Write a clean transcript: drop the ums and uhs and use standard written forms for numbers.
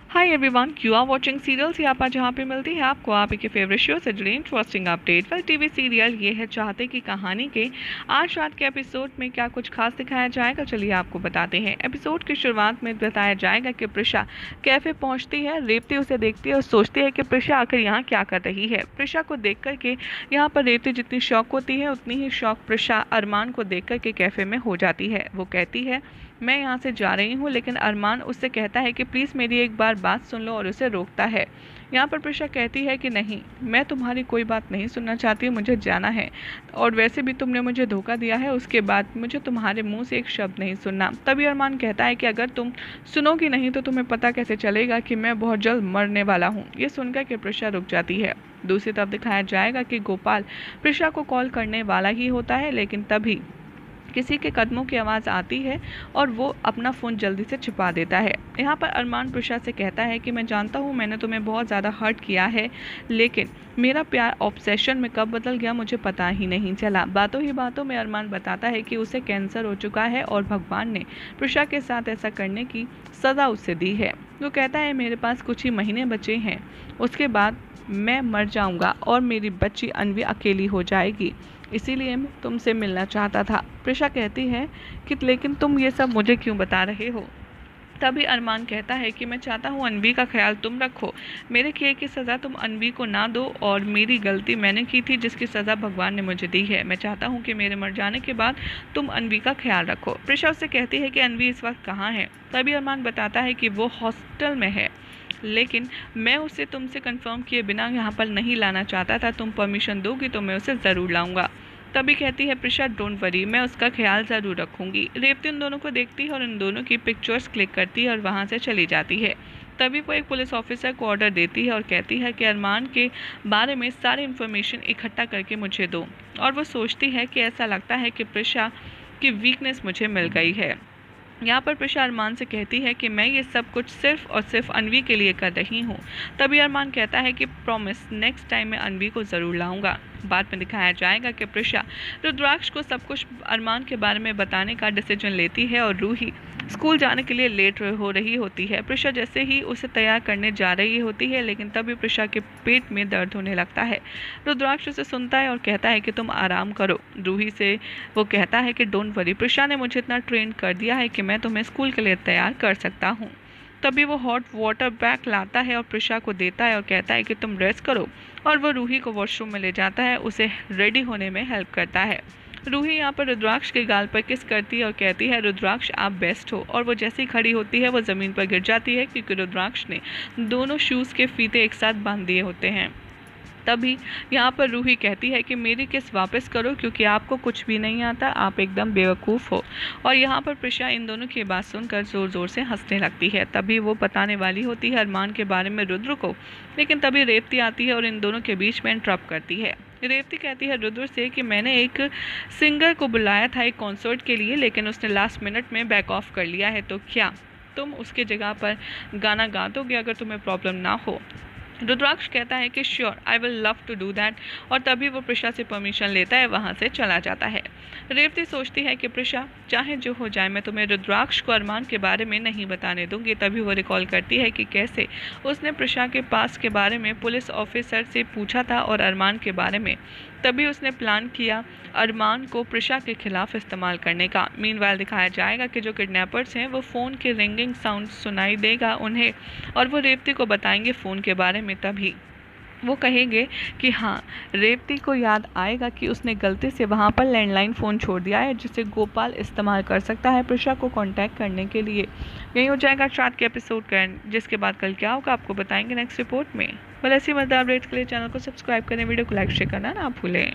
Hi everyone, you are watching serials यहाँ पर जहाँ पे मिलती है आपको आप के फेवरेट शो से जुड़ी interesting update. Well TV serial ये है चाहते की कहानी के आज रात के एपिसोड में क्या कुछ खास दिखाया जाएगा, चलिए आपको बताते हैं। एपिसोड की शुरुआत में बताया जाएगा कि प्रिशा कैफे पहुँचती है, रेवती उसे देखती है और सोचती है कि प्रिशा आखिर यहाँ क्या कर रही है। प्रिशा को देख करके यहाँ पर रेवती जितनी शौक होती है उतनी ही शौक प्रिशा अरमान को देख करके कैफे में हो जाती है। वो कहती है मैं यहाँ से जा रही हूँ, लेकिन अरमान उससे कहता है कि प्लीज़ मेरी एक बार बात सुन लो और उसे रोकता है। यहाँ पर प्रिशा कहती है कि नहीं, मैं तुम्हारी कोई बात नहीं सुनना चाहती, मुझे जाना है और वैसे भी तुमने मुझे धोखा दिया है, उसके बाद मुझे तुम्हारे मुंह से एक शब्द नहीं सुनना। तभी अरमान कहता है कि अगर तुम सुनोगी नहीं तो तुम्हें पता कैसे चलेगा कि मैं बहुत जल्द मरने वाला हूँ। ये सुनकर के प्रिशा रुक जाती है। दूसरी तरफ दिखाया जाएगा कि गोपाल प्रिशा को कॉल करने वाला ही होता है, लेकिन तभी किसी के कदमों की आवाज़ आती है और वो अपना फ़ोन जल्दी से छिपा देता है। यहाँ पर अरमान प्रिशा से कहता है कि मैं जानता हूँ मैंने तुम्हें बहुत ज़्यादा हर्ट किया है, लेकिन मेरा प्यार ऑब्सेशन में कब बदल गया मुझे पता ही नहीं चला। बातों ही बातों में अरमान बताता है कि उसे कैंसर हो चुका है और भगवान ने प्रिशा के साथ ऐसा करने की सज़ा उसे दी है। वो कहता है मेरे पास कुछ ही महीने बचे हैं, उसके बाद मैं मर जाऊंगा और मेरी बच्ची अन्वी अकेली हो जाएगी, इसीलिए मैं तुमसे मिलना चाहता था। प्रिशा कहती है कि लेकिन तुम ये सब मुझे क्यों बता रहे हो। तभी अरमान कहता है कि मैं चाहता हूँ अन्वी का ख्याल तुम रखो, मेरे किए की सज़ा तुम अन्वी को ना दो और मेरी गलती मैंने की थी जिसकी सज़ा भगवान ने मुझे दी है। मैं चाहता हूँ कि मेरे मर जाने के बाद तुम अन्वी का ख्याल रखो। प्रिशा उससे कहती है कि अन्वी इस वक्त कहाँ है। तभी अरमान बताता है कि वो हॉस्टल में है, लेकिन मैं उसे तुमसे कंफर्म किए बिना यहाँ पर नहीं लाना चाहता था, तुम परमिशन दोगी तो मैं उसे ज़रूर लाऊंगा। तभी कहती है प्रिशा डोंट वरी, मैं उसका ख्याल ज़रूर रखूंगी। रेवती उन दोनों को देखती है और इन दोनों की पिक्चर्स क्लिक करती है और वहाँ से चली जाती है। तभी वो एक पुलिस ऑफिसर को ऑर्डर देती है और कहती है कि अरमान के बारे में सारी इन्फॉर्मेशन इकट्ठा करके मुझे दो। और वो सोचती है कि ऐसा लगता है कि प्रिशा की वीकनेस मुझे मिल गई है। यहाँ पर प्रिशा अरमान से कहती है कि मैं ये सब कुछ सिर्फ और सिर्फ अन्वी के लिए कर रही हूँ। तभी अरमान कहता है कि प्रॉमिस नेक्स्ट टाइम मैं अन्वी को ज़रूर लाऊंगा। बाद में दिखाया जाएगा कि प्रिशा रुद्राक्ष को सब कुछ अरमान के बारे में बताने का डिसीजन लेती है और रूही स्कूल जाने के लिए लेट हो रही होती है। प्रिशा जैसे ही उसे तैयार करने जा रही होती है, लेकिन तभी प्रिशा के पेट में दर्द होने लगता है। रुद्राक्ष उसे सुनता है और कहता है कि तुम आराम करो। रूही से वो कहता है कि डोंट वरी, प्रिशा ने मुझे इतना ट्रेन कर दिया है कि मैं तुम्हें स्कूल के लिए तैयार कर सकता हूँ। तभी वो हॉट वाटर बैग लाता है और प्रिशा को देता है और कहता है कि तुम रेस्ट करो, और वो रूही को वॉशरूम में ले जाता है, उसे रेडी होने में हेल्प करता है। रूही यहाँ पर रुद्राक्ष के गाल पर किस करती है और कहती है रुद्राक्ष आप बेस्ट हो, और वो जैसे ही खड़ी होती है वो ज़मीन पर गिर जाती है क्योंकि रुद्राक्ष ने दोनों शूज़ के फीते एक साथ बांध दिए होते हैं। तभी यहाँ पर रूही कहती है कि मेरी किस वापस करो क्योंकि आपको कुछ भी नहीं आता, आप एकदम बेवकूफ़ हो। और यहाँ पर प्रिशा इन दोनों की बात सुनकर ज़ोर ज़ोर से हंसने लगती है। तभी वो बताने वाली होती है अरमान के बारे में रुद्र को, लेकिन तभी रेवती आती है और इन दोनों के बीच में इंटरप्ट करती है। रेवती कहती है रुद्र से कि मैंने एक सिंगर को बुलाया था एक कॉन्सर्ट के लिए, लेकिन उसने लास्ट मिनट में बैक ऑफ कर लिया है, तो क्या तुम उसके जगह पर गाना गा दोगे अगर तुम्हें प्रॉब्लम ना हो। रुद्राक्ष कहता है कि sure I will love to do that, और तभी वो प्रिशा से परमिशन लेता है, वहाँ से चला जाता है। रेवती सोचती है कि प्रिशा चाहे जो हो जाए मैं तुम्हें रुद्राक्ष को अरमान के बारे में नहीं बताने दूंगी। तभी वो रिकॉल करती है कि कैसे उसने प्रिशा के पास के बारे में पुलिस ऑफिसर से पूछा था और अरमान के बारे में। तभी उसने प्लान किया अरमान को प्रिशा के खिलाफ इस्तेमाल करने का। मीनवाइल दिखाया जाएगा कि जो किडनैपर्स हैं वो फ़ोन के रिंगिंग साउंड सुनाई देगा उन्हें, और वो रेवती को बताएंगे फ़ोन के बारे में। तभी वो कहेंगे कि हाँ, रेवती को याद आएगा कि उसने गलती से वहाँ पर लैंडलाइन फ़ोन छोड़ दिया है जिसे गोपाल इस्तेमाल कर सकता है प्रिशा को कांटेक्ट करने के लिए। यही हो जाएगा रात के एपिसोड का एंड, जिसके बाद कल क्या होगा आपको बताएंगे नेक्स्ट रिपोर्ट में। ऐसी मजेदार अपडेट्स के लिए चैनल को सब्सक्राइब करें, वीडियो को लाइक शेयर करना ना भूलें।